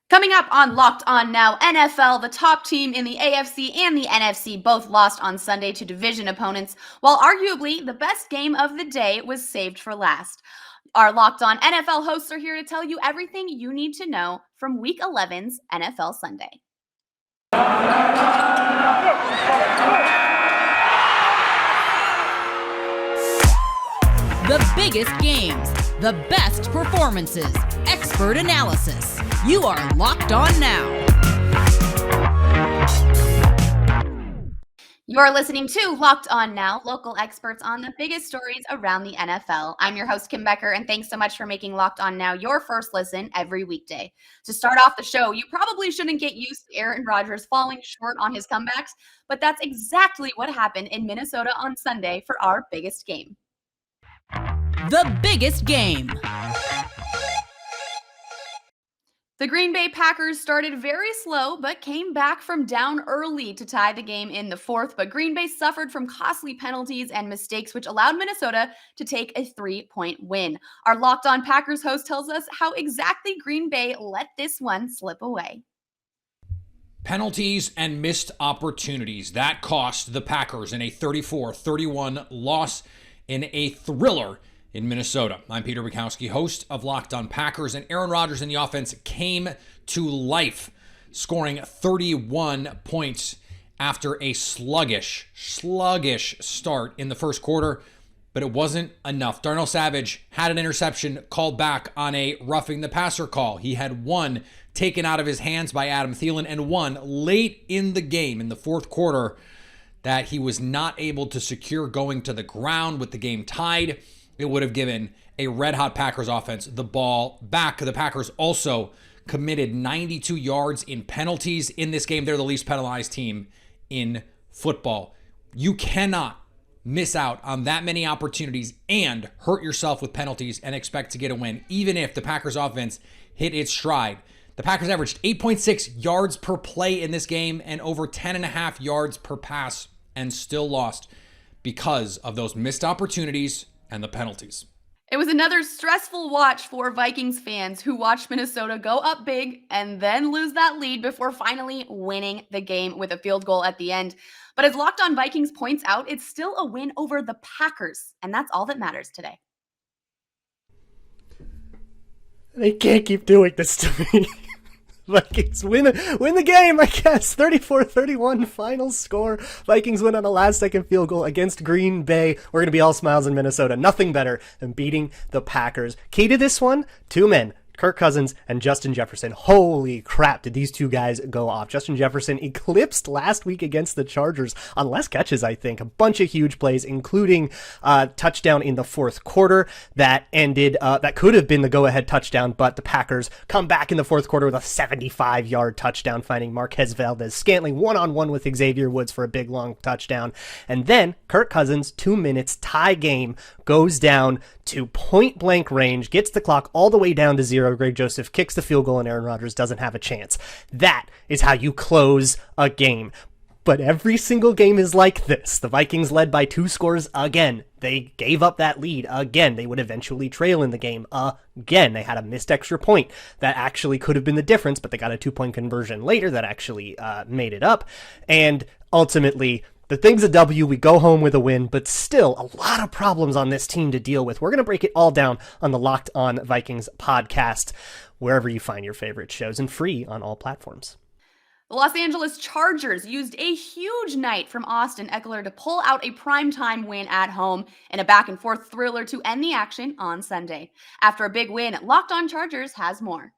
Coming up on Locked On Now NFL, the top team in the AFC and the NFC both lost on Sunday to division opponents, while arguably the best game of the day was saved for last. Our Locked On NFL hosts are here to tell you everything you need to know from Week 11's NFL Sunday. The biggest games, the best performances, expert analysis. You are Locked On Now. You're listening to Locked On Now, local experts on the biggest stories around the NFL. I'm your host, Kim Becker, and thanks so much for making Locked On Now your first listen every weekday. To start off the show, you probably shouldn't get used to Aaron Rodgers falling short on his comebacks, but that's exactly what happened in Minnesota on Sunday for our biggest game. The biggest game. The Green Bay Packers started very slow, but came back from down early to tie the game in the fourth. But Green Bay suffered from costly penalties and mistakes, which allowed Minnesota to take a 3-point win. Our Locked On Packers host tells us how exactly Green Bay let this one slip away. Penalties and missed opportunities. That cost the Packers in a 34-31 loss in a thriller in Minnesota. I'm Peter Bukowski, host of Locked On Packers, and Aaron Rodgers in the offense came to life, scoring 31 points after a sluggish start in the first quarter, but it wasn't enough. Darnell Savage had an interception called back on a roughing the passer call. He had one taken out of his hands by Adam Thielen and one late in the game in the fourth quarter that he was not able to secure going to the ground with the game tied. It would have given a red-hot Packers offense the ball back. The Packers also committed 92 yards in penalties in this game. They're the least penalized team in football. You cannot miss out on that many opportunities and hurt yourself with penalties and expect to get a win, even if the Packers offense hit its stride. The Packers averaged 8.6 yards per play in this game and over 10.5 yards per pass and still lost because of those missed opportunities and the penalties. It was another stressful watch for Vikings fans who watched Minnesota go up big and then lose that lead before finally winning the game with a field goal at the end. But as Locked On Vikings points out, it's still a win over the Packers, and that's all that matters today. They can't keep doing this to me. Vikings win the game, I guess. 34-31 final score. Vikings win on a last-second field goal against Green Bay. We're going to be all smiles in Minnesota. Nothing better than beating the Packers. Key to this one, two men. Kirk Cousins and Justin Jefferson. Holy crap, did these two guys go off. Justin Jefferson eclipsed last week against the Chargers on less catches, I think. A bunch of huge plays, including a touchdown in the fourth quarter that ended, that could have been the go-ahead touchdown, but the Packers come back in the fourth quarter with a 75-yard touchdown, finding Marquez Valdez-Scantling one-on-one with Xavier Woods for a big, long touchdown. And then Kirk Cousins, 2 minutes, tie game, goes down to point-blank range, gets the clock all the way down to 0. Greg Joseph kicks the field goal and Aaron Rodgers doesn't have a chance. That is how you close a game. But every single game is like this. The Vikings led by 2 scores again. They gave up that lead again. They would eventually trail in the game again. They had a missed extra point that actually could have been the difference, but they got a 2-point conversion later that actually made it up. And ultimately, the thing's a W, we go home with a win, but still a lot of problems on this team to deal with. We're going to break it all down on the Locked On Vikings podcast, wherever you find your favorite shows, and free on all platforms. The Los Angeles Chargers used a huge night from Austin Eckler to pull out a primetime win at home in a back-and-forth thriller to end the action on Sunday. After a big win, Locked On Chargers has more.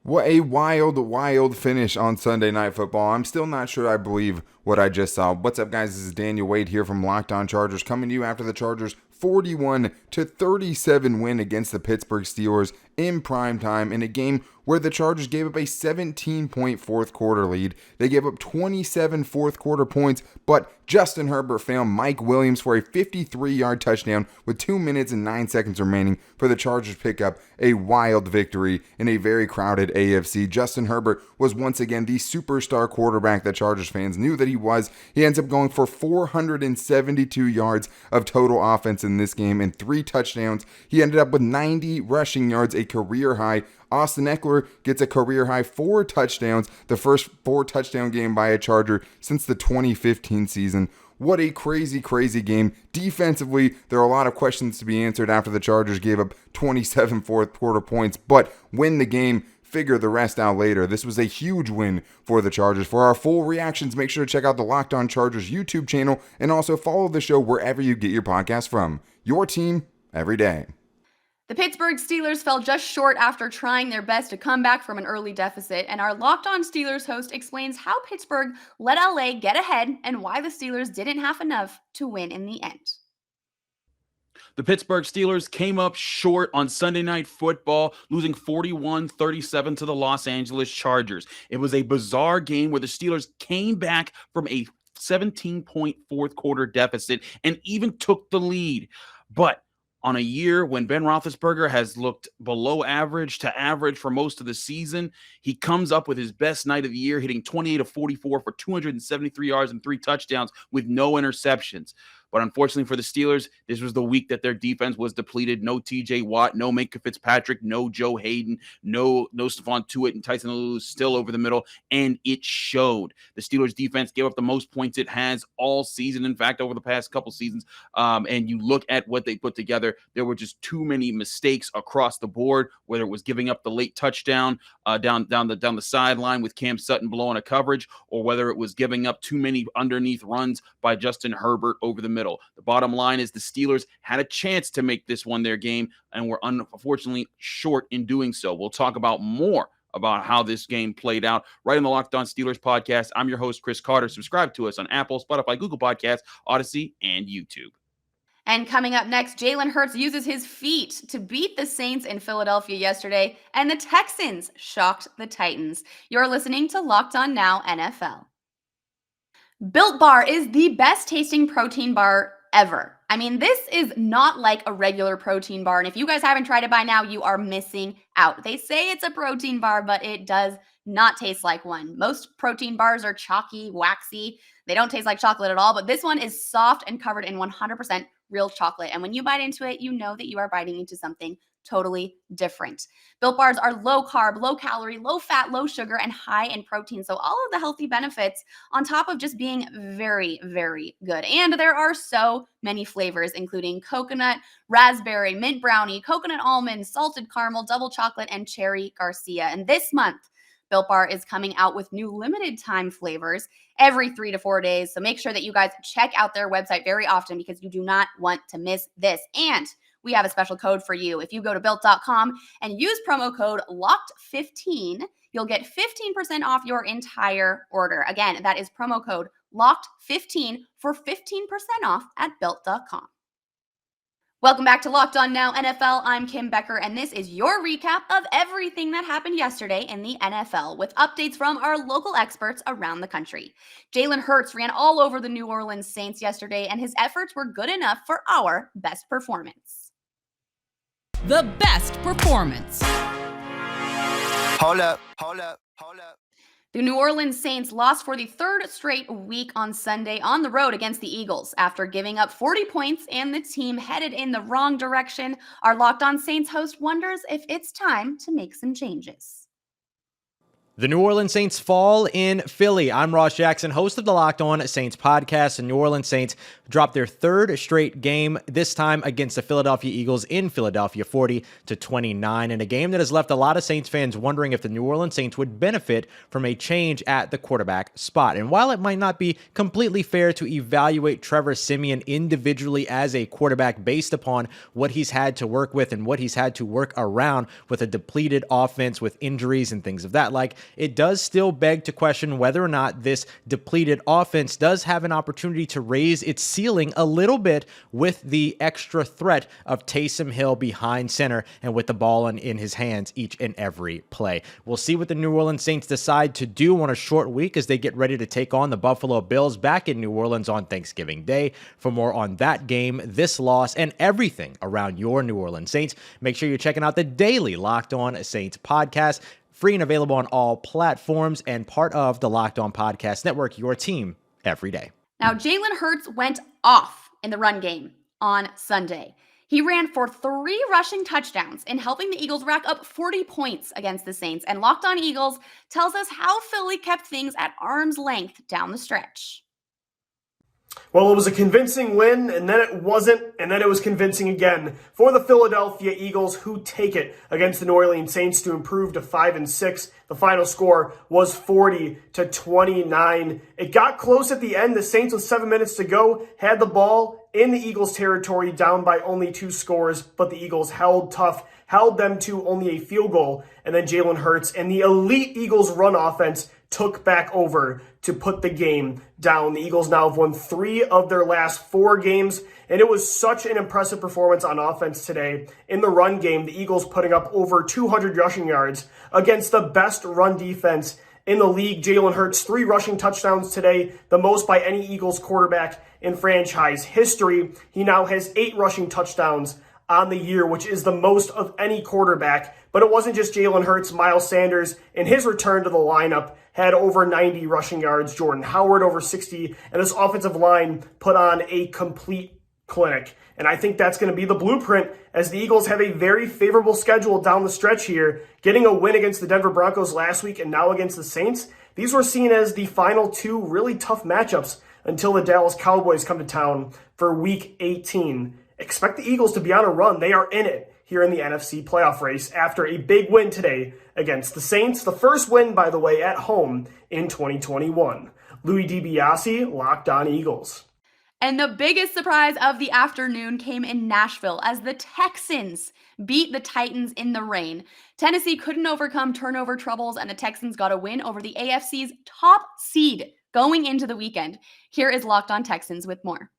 What a wild finish on Sunday Night Football. I'm still not sure I believe what I just saw. What's up, guys? This is Daniel Wade here from Locked On Chargers, coming to you after the Chargers' 41-37 win against the Pittsburgh Steelers in primetime in a game where the Chargers gave up a 17-point fourth quarter lead. They gave up 27 fourth quarter points, but Justin Herbert found Mike Williams for a 53-yard touchdown with 2 minutes and 9 seconds remaining for the Chargers pick up a wild victory in a very crowded AFC. Justin Herbert was once again the superstar quarterback that Chargers fans knew that he was. He ends up going for 472 yards of total offense in this game and 3 touchdowns. He ended up with 90 rushing yards, a career high. Austin Eckler gets a career high 4 touchdowns, the first 4 touchdown game by a Charger since the 2015 season. What a crazy, crazy game. Defensively, there are a lot of questions to be answered after the Chargers gave up 27 fourth quarter points, but win the game, figure the rest out later. This was a huge win for the Chargers. For our full reactions, make sure to check out the Locked On Chargers YouTube channel and also follow the show wherever you get your podcast from. Your team, every day. The Pittsburgh Steelers fell just short after trying their best to come back from an early deficit, and our Locked On Steelers host explains how Pittsburgh let LA get ahead and why the Steelers didn't have enough to win in the end. The Pittsburgh Steelers came up short on Sunday Night Football, losing 41-37 to the Los Angeles Chargers. It was a bizarre game where the Steelers came back from a 17-point fourth quarter deficit and even took the lead. But on a year when Ben Roethlisberger has looked below average to average for most of the season, he comes up with his best night of the year, hitting 28 of 44 for 273 yards and 3 touchdowns with no interceptions. But unfortunately for the Steelers, this was the week that their defense was depleted. No TJ Watt, no Minkah Fitzpatrick, no Joe Hayden, no Stephon Tuitt and Tyson Lue still over the middle, and it showed. The Steelers defense gave up the most points it has all season, in fact, over the past couple seasons. And you look at what they put together, there were just too many mistakes across the board, whether it was giving up the late touchdown down the sideline with Cam Sutton blowing a coverage, or whether it was giving up too many underneath runs by Justin Herbert over the middle. The bottom line is the Steelers had a chance to make this one their game and were unfortunately short in doing so. We'll talk about more about how this game played out right in the Locked On Steelers podcast. I'm your host, Chris Carter. Subscribe to us on Apple, Spotify, Google Podcasts, Odyssey, and YouTube. And coming up next, Jalen Hurts uses his feet to beat the Saints in Philadelphia yesterday, and the Texans shocked the Titans. You're listening to Locked On Now NFL. Built Bar is the best tasting protein bar ever. I mean, this is not like a regular protein bar. And if you guys haven't tried it by now, you are missing out. They say it's a protein bar, but it does not taste like one. Most protein bars are chalky, waxy. They don't taste like chocolate at all, but this one is soft and covered in 100% real chocolate. And when you bite into it, you know that you are biting into something totally different. Built Bars are low carb, low calorie, low fat, low sugar, and high in protein. So all of the healthy benefits on top of just being very, very good. And there are so many flavors, including coconut, raspberry, mint brownie, coconut almond, salted caramel, double chocolate, and cherry Garcia. And this month, Built Bar is coming out with new limited time flavors every 3 to 4 days. So make sure that you guys check out their website very often because you do not want to miss this. And we have a special code for you. If you go to built.com and use promo code LOCKED15, you'll get 15% off your entire order. Again, that is promo code LOCKED15 for 15% off at built.com. Welcome back to Locked On Now NFL. I'm Kim Becker, and this is your recap of everything that happened yesterday in the NFL with updates from our local experts around the country. Jalen Hurts ran all over the New Orleans Saints yesterday, and his efforts were good enough for our best performance. The best performance. Hold up. The New Orleans Saints lost for the third straight week on Sunday on the road against the Eagles. After giving up 40 points and the team headed in the wrong direction, our Locked On Saints host wonders if it's time to make some changes. The New Orleans Saints fall in Philly. I'm Ross Jackson, host of the Locked On Saints podcast. The New Orleans Saints dropped their third straight game, this time against the Philadelphia Eagles in Philadelphia, 40-29, in a game that has left a lot of Saints fans wondering if the New Orleans Saints would benefit from a change at the quarterback spot. And while it might not be completely fair to evaluate Trevor Siemian individually as a quarterback based upon what he's had to work with and what he's had to work around with a depleted offense with injuries and things of that like, it does still beg to question whether or not this depleted offense does have an opportunity to raise its ceiling a little bit with the extra threat of Taysom Hill behind center and with the ball in his hands each and every play. We'll see what the New Orleans Saints decide to do on a short week as they get ready to take on the Buffalo Bills back in New Orleans on Thanksgiving Day. For more on that game, this loss, and everything around your New Orleans Saints, make sure you're checking out the daily Locked On Saints podcast. Free and available on all platforms and part of the Locked On Podcast Network, your team every day. Now, Jalen Hurts went off in the run game on Sunday. He ran for 3 rushing touchdowns in helping the Eagles rack up 40 points against the Saints. And Locked On Eagles tells us how Philly kept things at arm's length down the stretch. Well, it was a convincing win, and then it wasn't, and then it was convincing again for the Philadelphia Eagles, who take it against the New Orleans Saints to improve to 5-6. The final score was 40-29. It got close at the end. The Saints, with 7 minutes to go, had the ball in the Eagles' territory, down by only 2 scores, but the Eagles held tough, held them to only a field goal, and then Jalen Hurts and the elite Eagles run offense took back over to put the game down. The Eagles now have won 3 of their last 4 games, and it was such an impressive performance on offense today. In the run game, the Eagles putting up over 200 rushing yards against the best run defense in the league. Jalen Hurts, 3 rushing touchdowns today, the most by any Eagles quarterback in franchise history. He now has 8 rushing touchdowns on the year, which is the most of any quarterback. But it wasn't just Jalen Hurts. Miles Sanders, in his return to the lineup, had over 90 rushing yards. Jordan Howard over 60. And this offensive line put on a complete clinic. And I think that's going to be the blueprint as the Eagles have a very favorable schedule down the stretch here. Getting a win against the Denver Broncos last week and now against the Saints. These were seen as the final 2 really tough matchups until the Dallas Cowboys come to town for Week 18. Expect the Eagles to be on a run. They are in it here in the NFC playoff race after a big win today against the Saints. The first win, by the way, at home in 2021. Louis DiBiase, Locked On Eagles. And the biggest surprise of the afternoon came in Nashville as the Texans beat the Titans in the rain. Tennessee couldn't overcome turnover troubles, and the Texans got a win over the AFC's top seed going into the weekend. Here is Locked On Texans with more.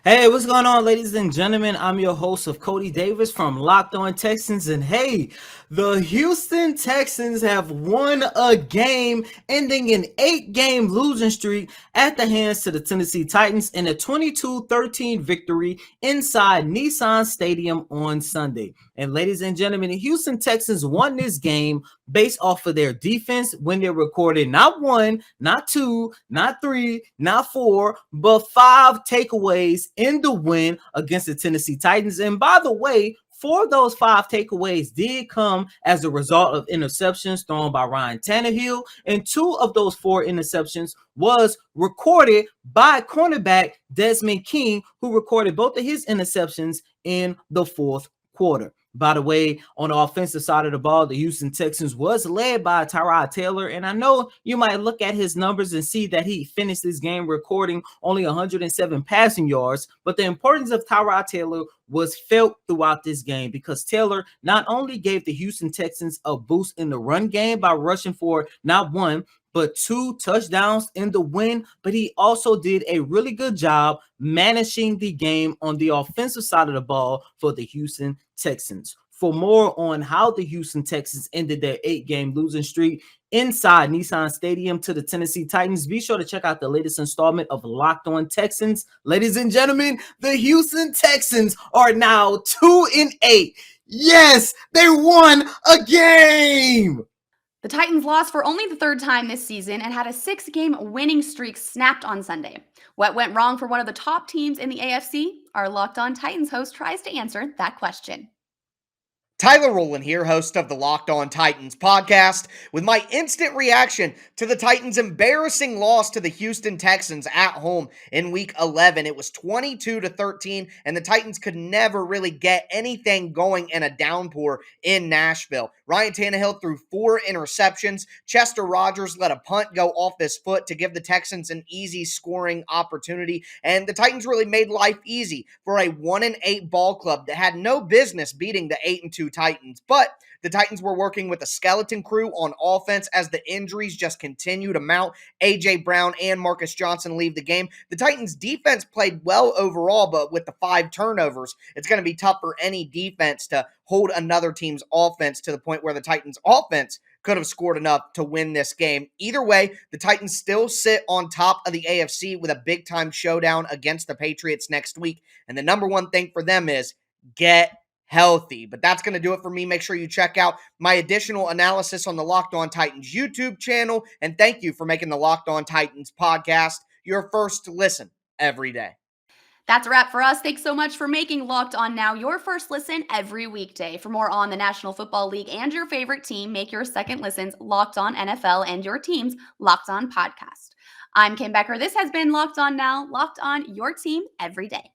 Hey, what's going on, ladies and gentlemen? I'm your host of Cody Davis from Locked On Texans, and hey, the Houston Texans have won a game, ending an 8-game losing streak at the hands to the Tennessee Titans in a 22-13 victory inside Nissan Stadium on Sunday. And ladies and gentlemen, the Houston Texans won this game based off of their defense when they recorded not 1, not 2, not 3, not 4, but 5 takeaways in the win against the Tennessee Titans. And by the way, 4 of those 5 takeaways did come as a result of interceptions thrown by Ryan Tannehill, and 2 of those 4 interceptions was recorded by cornerback Desmond King, who recorded both of his interceptions in the fourth quarter. By the way, on the offensive side of the ball, the Houston Texans was led by Tyrod Taylor. And I know you might look at his numbers and see that he finished this game recording only 107 passing yards. But the importance of Tyrod Taylor was felt throughout this game because Taylor not only gave the Houston Texans a boost in the run game by rushing for not 1, but 2 touchdowns in the win, but he also did a really good job managing the game on the offensive side of the ball for the Houston Texans. For more on how the Houston Texans ended their 8-game losing streak inside Nissan Stadium to the Tennessee Titans, be sure to check out the latest installment of Locked On Texans. Ladies and gentlemen, the Houston Texans are now 2-8. Yes, they won a game. The Titans lost for only the 3rd time this season and had a 6-game winning streak snapped on Sunday. What went wrong for one of the top teams in the AFC? Our Locked On Titans host tries to answer that question. Tyler Rowland here, host of the Locked On Titans podcast, with my instant reaction to the Titans' embarrassing loss to the Houston Texans at home in Week 11. It was 22-13, and the Titans could never really get anything going in a downpour in Nashville. Ryan Tannehill threw 4 interceptions. Chester Rogers let a punt go off his foot to give the Texans an easy scoring opportunity, and the Titans really made life easy for a 1-8 ball club that had no business beating the 8-2 Titans. But the Titans were working with a skeleton crew on offense as the injuries just continue to mount. A.J. Brown and Marcus Johnson leave the game. The Titans defense played well overall, but with the 5 turnovers, it's going to be tough for any defense to hold another team's offense to the point where the Titans offense could have scored enough to win this game. Either way, the Titans still sit on top of the AFC with a big-time showdown against the Patriots next week. And the number one thing for them is get healthy. But that's going to do it for me. Make sure you check out my additional analysis on the Locked On Titans YouTube channel. And thank you for making the Locked On Titans podcast your first listen every day. That's a wrap for us. Thanks so much for making Locked On Now your first listen every weekday. For more on the National Football League and your favorite team, make your second listens Locked On NFL and your team's Locked On podcast. I'm Kim Becker. This has been Locked On Now, Locked On your team every day.